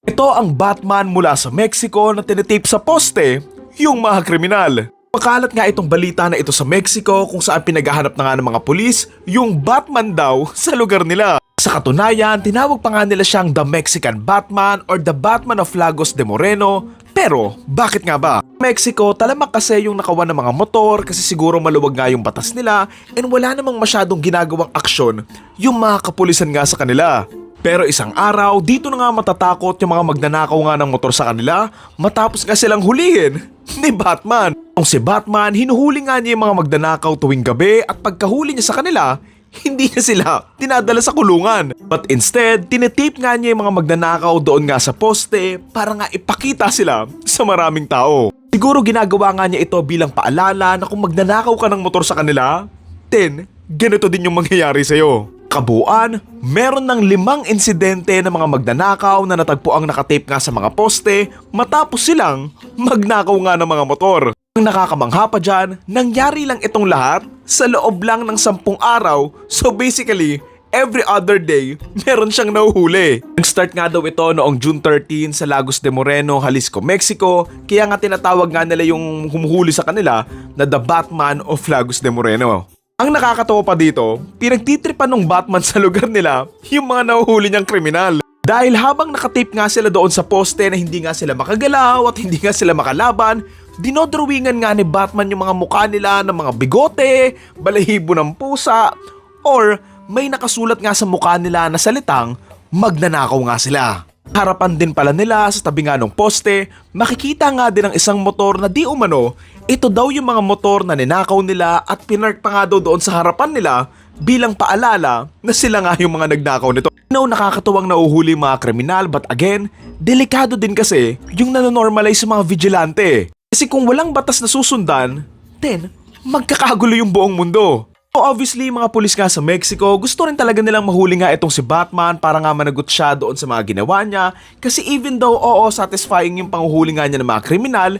Ito ang Batman mula sa Mexico na tinitape sa poste yung mga kriminal. Makalat nga itong balita na ito sa Mexico kung saan pinaghahanap na nga ng mga pulis yung Batman daw sa lugar nila. Sa katunayan, tinawag pa nga nila siyang The Mexican Batman or The Batman of Lagos de Moreno. Pero bakit nga ba? Mexico, talamak kasi yung nakawan ng mga motor kasi siguro maluwag nga yung batas nila and wala namang masyadong ginagawang aksyon yung mga kapulisan nga sa kanila. Pero isang araw, dito na nga matatakot yung mga magnanakaw nga ng motor sa kanila matapos nga silang hulihin ni Batman. Kung si Batman, hinuhuli nga niya yung mga magnanakaw tuwing gabi at pagkahuli niya sa kanila, hindi niya sila dinadala sa kulungan. But instead, tinetape nga niya yung mga magnanakaw doon nga sa poste para nga ipakita sila sa maraming tao. Siguro ginagawa nga niya ito bilang paalala na kung magnanakaw ka ng motor sa kanila, then ganito din yung mangyayari sa'yo. Kabuuan, meron ng 5 insidente ng mga magnanakaw na natagpuang nakatape nga sa mga poste matapos silang magnakaw nga ng mga motor. Ang nakakamangha pa dyan, nangyari lang itong lahat sa loob lang ng 10 araw. So basically, every other day, meron siyang nahuhuli. Nag-start nga daw ito noong June 13 sa Lagos de Moreno, Jalisco, Mexico. Kaya nga tinatawag nga nila yung humuhuli sa kanila na The Batman of Lagos de Moreno. Ang nakakatawa pa dito, pinagtitripan ng Batman sa lugar nila yung mga nahuhuli niyang kriminal. Dahil habang nakatape nga sila doon sa poste na hindi nga sila makagalaw at hindi nga sila makalaban, dinodrawingan nga ni Batman yung mga mukha nila ng mga bigote, balahibo ng pusa, or may nakasulat nga sa mukha nila na salitang magnanakaw nga sila. Harapan din pala nila sa tabi nga ng poste, makikita nga din ang isang motor na di umano, ito daw yung mga motor na ninakaw nila at pinark pa nga daw doon sa harapan nila bilang paalala na sila nga yung mga nagnakaw nito. Nakakatuwang nauhuli mga kriminal but again, delikado din kasi yung nanonormalize sa mga vigilante. Kasi kung walang batas na susundan, then magkakagulo yung buong mundo. So obviously mga pulis nga sa Mexico, gusto rin talaga nilang mahuli nga itong si Batman para nga managot siya doon sa mga ginawa niya. Kasi even though satisfying yung panguhuli nga niya ng mga kriminal,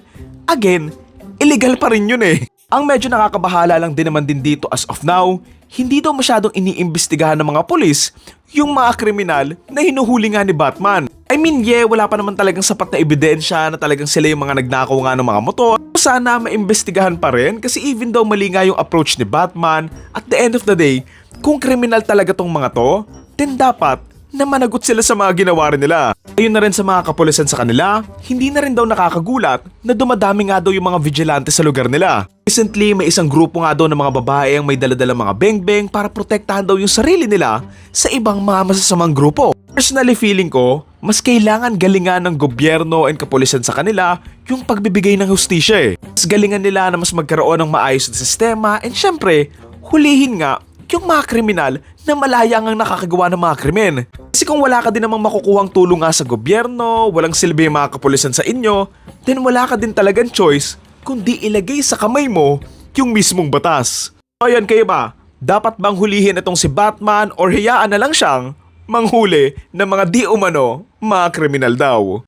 again, illegal pa rin yun eh. Ang medyo nakakabahala lang din naman din dito as of now, hindi daw masyadong iniimbestigahan ng mga pulis yung mga kriminal na hinuhuli nga ni Batman. I mean, wala pa naman talagang sapat na ebidensya na talagang sila yung mga nagnakaw nga ng mga motor. Sana maimbestigahan pa rin kasi even though mali nga yung approach ni Batman, at the end of the day, kung kriminal talaga tong mga to, then dapat na managot sila sa mga ginawa rin nila. Ayun na rin sa mga kapulisan sa kanila, hindi na rin daw nakakagulat na dumadami nga daw yung mga vigilante sa lugar nila. Recently, may isang grupo nga daw ng mga babae ang may daladalang mga bengbeng para protektahan daw yung sarili nila sa ibang mga masasamang grupo. Personally feeling ko, mas kailangan galingan ng gobyerno and kapulisan sa kanila yung pagbibigay ng hustisya eh. Mas galingan nila na mas magkaroon ng maayos na sistema and syempre, hulihin nga yung mga kriminal na malaya ngang nakakagawa ng mga krimen. Kasi kung wala ka din namang makukuhang tulong nga sa gobyerno, walang silbi yung mga kapulisan sa inyo, then wala ka din talagang choice kundi ilagay sa kamay mo yung mismong batas. So ayan, kayo ba? Dapat bang hulihin itong si Batman or hayaan na lang siyang manghuli ng mga di umano mga kriminal daw?